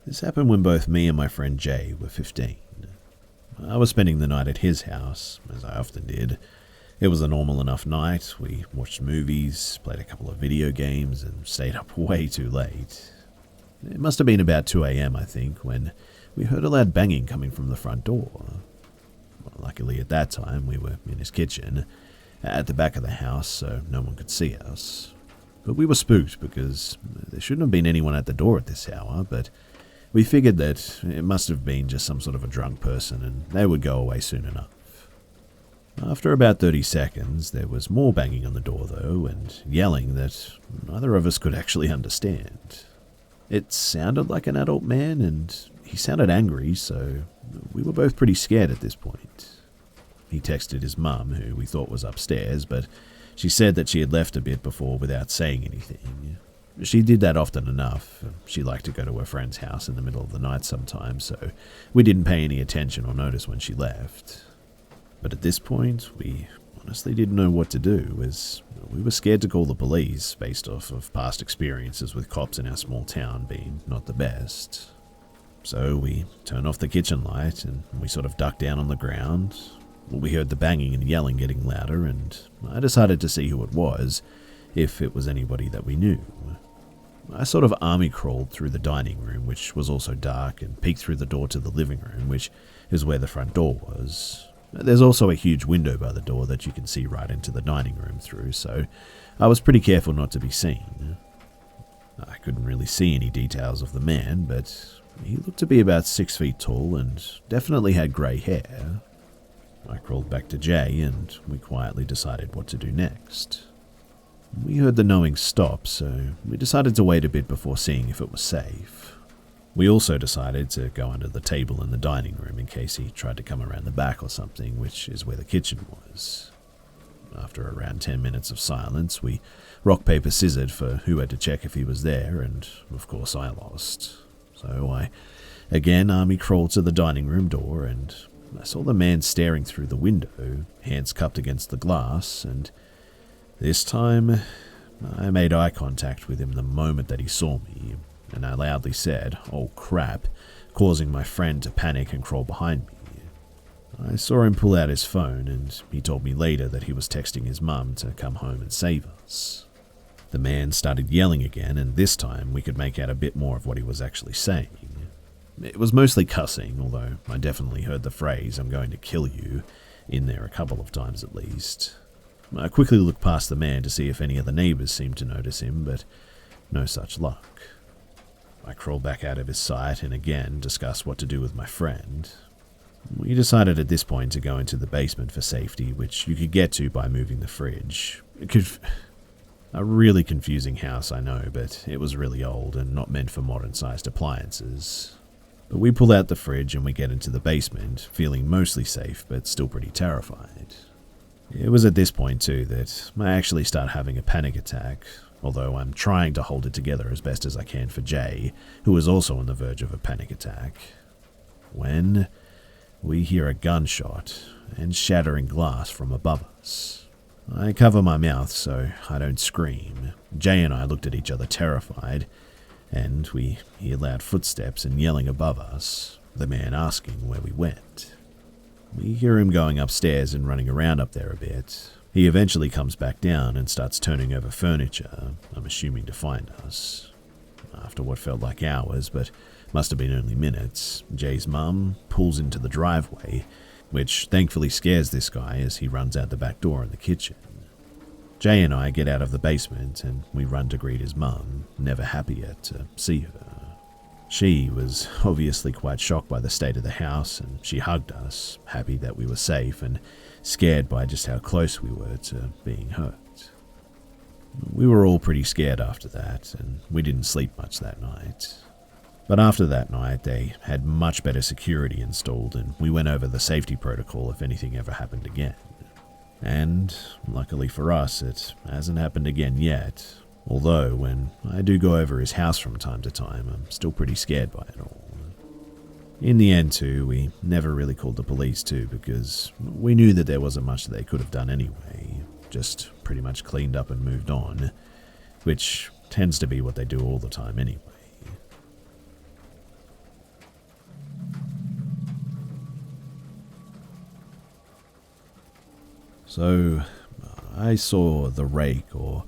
This happened when both me and my friend Jay were 15. I was spending the night at his house, as I often did. It was a normal enough night. We watched movies, played a couple of video games, and stayed up way too late. It must have been about 2 a.m., I think, when we heard a loud banging coming from the front door. Luckily, at that time, we were in his kitchen, at the back of the house, so no one could see us. But we were spooked because there shouldn't have been anyone at the door at this hour, but we figured that it must have been just some sort of a drunk person and they would go away soon enough. After about 30 seconds, there was more banging on the door though, and yelling that neither of us could actually understand. It sounded like an adult man and he sounded angry, so we were both pretty scared at this point. He texted his mum, who we thought was upstairs, but she said that she had left a bit before without saying anything. She did that often enough. She liked to go to her friend's house in the middle of the night sometimes, so we didn't pay any attention or notice when she left. But at this point, we honestly didn't know what to do, as we were scared to call the police based off of past experiences with cops in our small town being not the best. So we turned off the kitchen light and we sort of ducked down on the ground. We heard the banging and yelling getting louder, and I decided to see who it was, if it was anybody that we knew. I sort of army crawled through the dining room, which was also dark, and peeked through the door to the living room, which is where the front door was. There's also a huge window by the door that you can see right into the dining room through, so I was pretty careful not to be seen. I couldn't really see any details of the man, but he looked to be about 6 feet tall and definitely had grey hair. I crawled back to Jay and we quietly decided what to do next. We heard the knowing stop, so we decided to wait a bit before seeing if it was safe. We also decided to go under the table in the dining room in case he tried to come around the back or something, which is where the kitchen was. After around 10 minutes of silence, we rock, paper, scissored for who had to check if he was there, and of course I lost. So I again army crawled to the dining room door, and I saw the man staring through the window, hands cupped against the glass, and this time I made eye contact with him the moment that he saw me, and I loudly said, "Oh crap," causing my friend to panic and crawl behind me. I saw him pull out his phone, and he told me later that he was texting his mum to come home and save us. The man started yelling again, and this time we could make out a bit more of what he was actually saying. It was mostly cussing, although I definitely heard the phrase, "I'm going to kill you," in there a couple of times at least. I quickly looked past the man to see if any of the neighbours seemed to notice him, but no such luck. I crawled back out of his sight and again discussed what to do with my friend. We decided at this point to go into the basement for safety, which you could get to by moving the fridge. A really confusing house, I know, but it was really old and not meant for modern-sized appliances. But we pull out the fridge and we get into the basement, feeling mostly safe but still pretty terrified. It was at this point too that I actually start having a panic attack, although I'm trying to hold it together as best as I can for Jay, who is also on the verge of a panic attack. When we hear a gunshot and shattering glass from above us. I cover my mouth so I don't scream. Jay and I looked at each other terrified, and we hear loud footsteps and yelling above us, the man asking where we went. We hear him going upstairs and running around up there a bit. He eventually comes back down and starts turning over furniture, I'm assuming to find us. After what felt like hours, but must have been only minutes, Jay's mum pulls into the driveway, which thankfully scares this guy as he runs out the back door in the kitchen. Jay and I get out of the basement and we run to greet his mum, never happy yet to see her. She was obviously quite shocked by the state of the house, and she hugged us, happy that we were safe and scared by just how close we were to being hurt. We were all pretty scared after that, and we didn't sleep much that night. But after that night, they had much better security installed, and we went over the safety protocol if anything ever happened again. And, luckily for us, it hasn't happened again yet, although when I do go over his house from time to time, I'm still pretty scared by it all. In the end too, we never really called the police too, because we knew that there wasn't much that they could have done anyway, just pretty much cleaned up and moved on, which tends to be what they do all the time anyway. So, I saw the Rake, or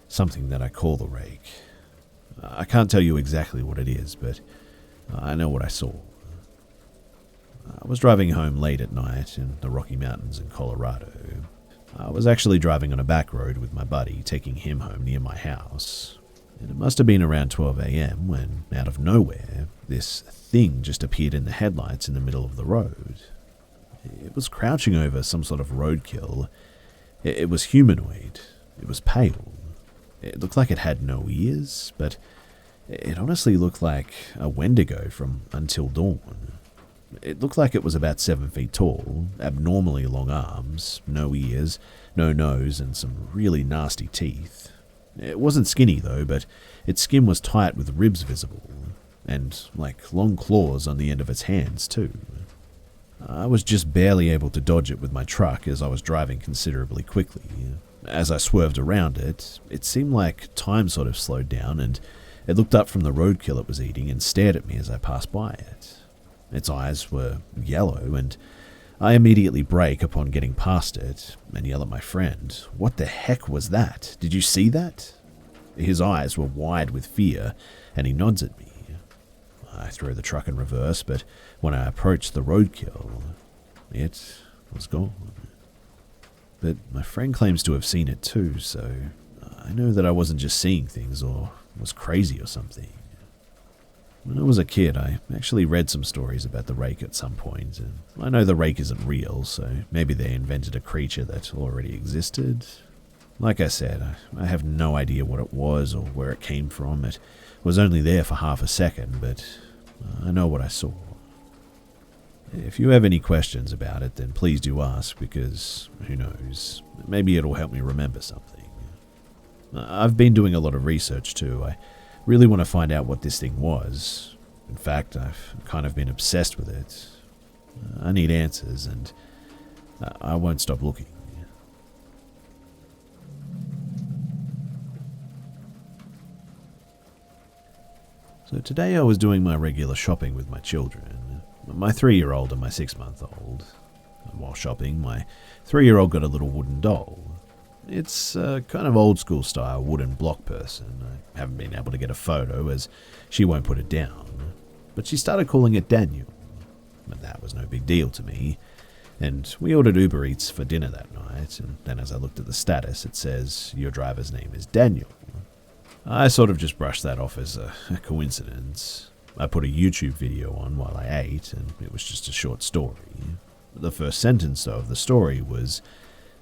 something that I call the Rake. I can't tell you exactly what it is, but I know what I saw. I was driving home late at night in the Rocky Mountains in Colorado. I was actually driving on a back road with my buddy, taking him home near my house. And it must have been around 12 a.m. when, out of nowhere, this thing just appeared in the headlights in the middle of the road. It was crouching over some sort of roadkill. It was humanoid. It was pale. It looked like it had no ears, but it honestly looked like a Wendigo from Until Dawn. It looked like it was about 7 feet tall, abnormally long arms, no ears, no nose, and some really nasty teeth. It wasn't skinny though, but its skin was tight with ribs visible, and like long claws on the end of its hands too. I was just barely able to dodge it with my truck as I was driving considerably quickly. As I swerved around it, it seemed like time sort of slowed down, and it looked up from the roadkill it was eating and stared at me as I passed by it. Its eyes were yellow, and I immediately brake upon getting past it and yell at my friend, "What the heck was that? Did you see that?" His eyes were wide with fear, and he nods at me. I throw the truck in reverse, but when I approach the roadkill, it was gone. But my friend claims to have seen it too, so I know that I wasn't just seeing things or was crazy or something. When I was a kid, I actually read some stories about the Rake at some point, and I know the Rake isn't real, so maybe they invented a creature that already existed. Like I said, I have no idea what it was or where it came from. It was only there for half a second, but I know what I saw. If you have any questions about it, then please do ask, because who knows, maybe it'll help me remember something. I've been doing a lot of research too. I really want to find out what this thing was. In fact, I've kind of been obsessed with it. I need answers, and I won't stop looking. So today I was doing my regular shopping with my children, my 3-year-old and my 6-month-old. While shopping, my 3-year-old got a little wooden doll. It's a kind of old school style wooden block person. I haven't been able to get a photo as she won't put it down, but she started calling it Daniel. But that was no big deal to me, and we ordered Uber Eats for dinner that night, and then as I looked at the status it says, "Your driver's name is Daniel." I sort of just brushed that off as a coincidence. I put a YouTube video on while I ate, and it was just a short story. The first sentence, though, of the story was,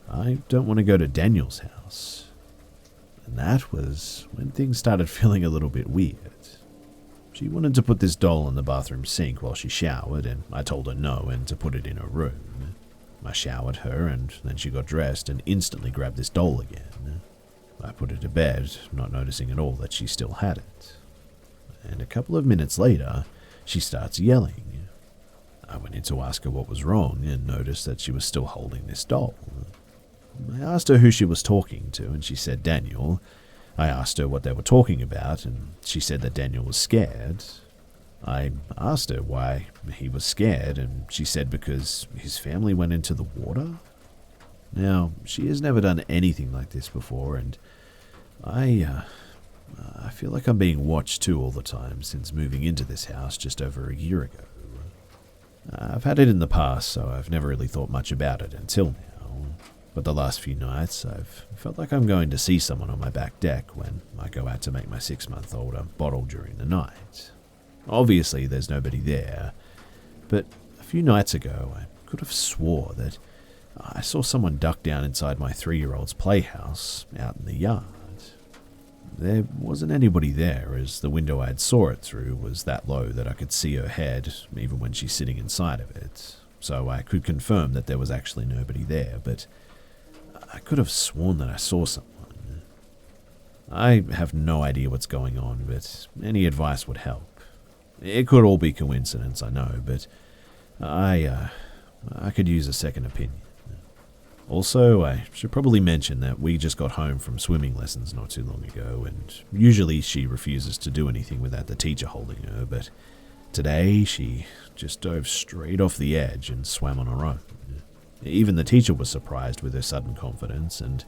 "I don't want to go to Daniel's house." And that was when things started feeling a little bit weird. She wanted to put this doll in the bathroom sink while she showered, and I told her no and to put it in her room. I showered her, and then she got dressed and instantly grabbed this doll again. I put her to bed, not noticing at all that she still had it. And a couple of minutes later, she starts yelling. I went in to ask her what was wrong and noticed that she was still holding this doll. I asked her who she was talking to, and she said Daniel. I asked her what they were talking about, and she said that Daniel was scared. I asked her why he was scared, and she said because his family went into the water. Now, she has never done anything like this before, and I feel like I'm being watched too all the time since moving into this house just over a year ago. I've had it in the past, so I've never really thought much about it until now. But the last few nights, I've felt like I'm going to see someone on my back deck when I go out to make my 6-month-old a bottle during the night. Obviously, there's nobody there, but a few nights ago, I could have swore that I saw someone duck down inside my 3-year-old's playhouse out in the yard. There wasn't anybody there, as the window I had saw it through was that low that I could see her head even when she's sitting inside of it, so I could confirm that there was actually nobody there, but I could have sworn that I saw someone. I have no idea what's going on, but any advice would help. It could all be coincidence, I know, but I could use a second opinion. Also, I should probably mention that we just got home from swimming lessons not too long ago, and usually she refuses to do anything without the teacher holding her, but today she just dove straight off the edge and swam on her own. Even the teacher was surprised with her sudden confidence, and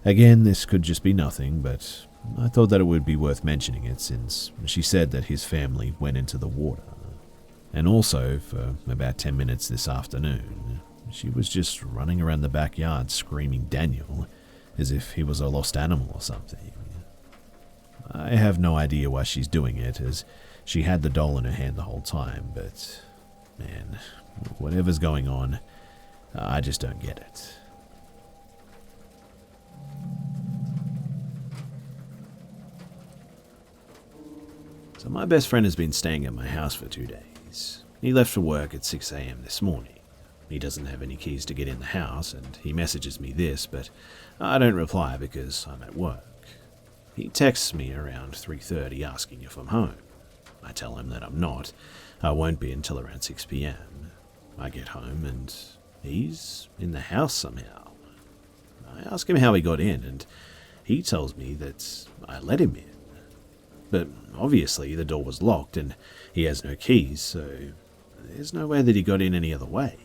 again, this could just be nothing, but I thought that it would be worth mentioning it since she said that his family went into the water. And also, for about 10 minutes this afternoon, she was just running around the backyard screaming Daniel, as if he was a lost animal or something. I have no idea why she's doing it, as she had the doll in her hand the whole time, but man, whatever's going on, I just don't get it. So my best friend has been staying at my house for 2 days. He left for work at 6 a.m. this morning. He doesn't have any keys to get in the house, and he messages me this, but I don't reply because I'm at work. He texts me around 3:30 asking if I'm home. I tell him that I'm not. I won't be until around 6 p.m. I get home and he's in the house somehow. I ask him how he got in, and he tells me that I let him in. But obviously the door was locked and he has no keys, so there's no way that he got in any other way.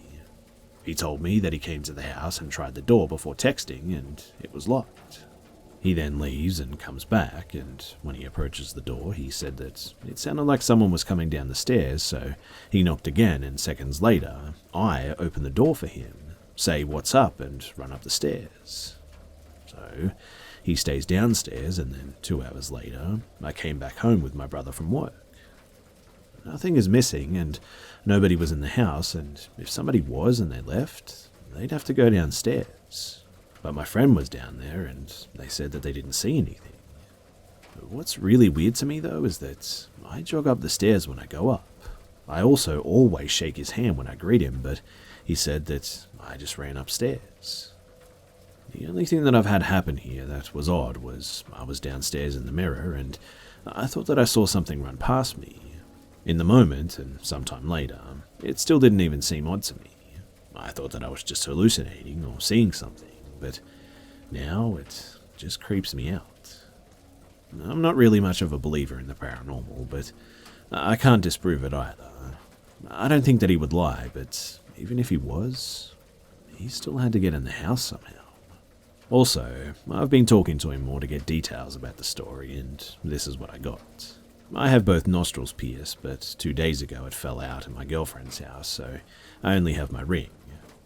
He told me that he came to the house and tried the door before texting, and it was locked. He then leaves and comes back, and when he approaches the door, he said that it sounded like someone was coming down the stairs, so he knocked again, and seconds later, I opened the door for him, say what's up, and run up the stairs. So he stays downstairs, and then 2 hours later, I came back home with my brother from work. Nothing is missing, and nobody was in the house, and if somebody was and they left, they'd have to go downstairs. But my friend was down there, and they said that they didn't see anything. But what's really weird to me, though, is that I jog up the stairs when I go up. I also always shake his hand when I greet him, but he said that I just ran upstairs. The only thing that I've had happen here that was odd was I was downstairs in the mirror, and I thought that I saw something run past me. In the moment, and sometime later, it still didn't even seem odd to me. I thought that I was just hallucinating or seeing something, but now it just creeps me out. I'm not really much of a believer in the paranormal, but I can't disprove it either. I don't think that he would lie, but even if he was, he still had to get in the house somehow. Also, I've been talking to him more to get details about the story, and this is what I got. I have both nostrils pierced, but 2 days ago it fell out at my girlfriend's house, so I only have my ring.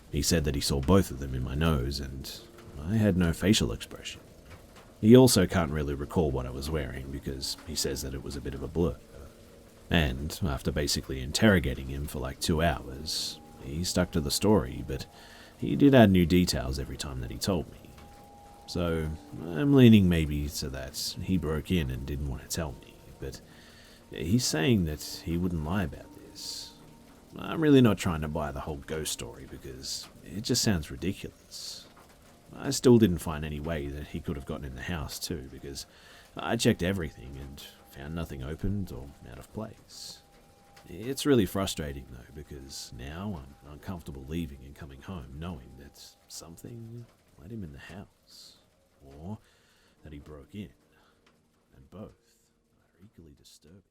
He said that he saw both of them in my nose, and I had no facial expression. He also can't really recall what I was wearing because he says that it was a bit of a blur. And after basically interrogating him for like 2 hours, he stuck to the story, but he did add new details every time that he told me. So I'm leaning maybe to that he broke in and didn't want to tell me, but he's saying that he wouldn't lie about this. I'm really not trying to buy the whole ghost story because it just sounds ridiculous. I still didn't find any way that he could have gotten in the house too, because I checked everything and found nothing opened or out of place. It's really frustrating though, because now I'm uncomfortable leaving and coming home knowing that something let him in the house, or that he broke in, and both are equally disturbing.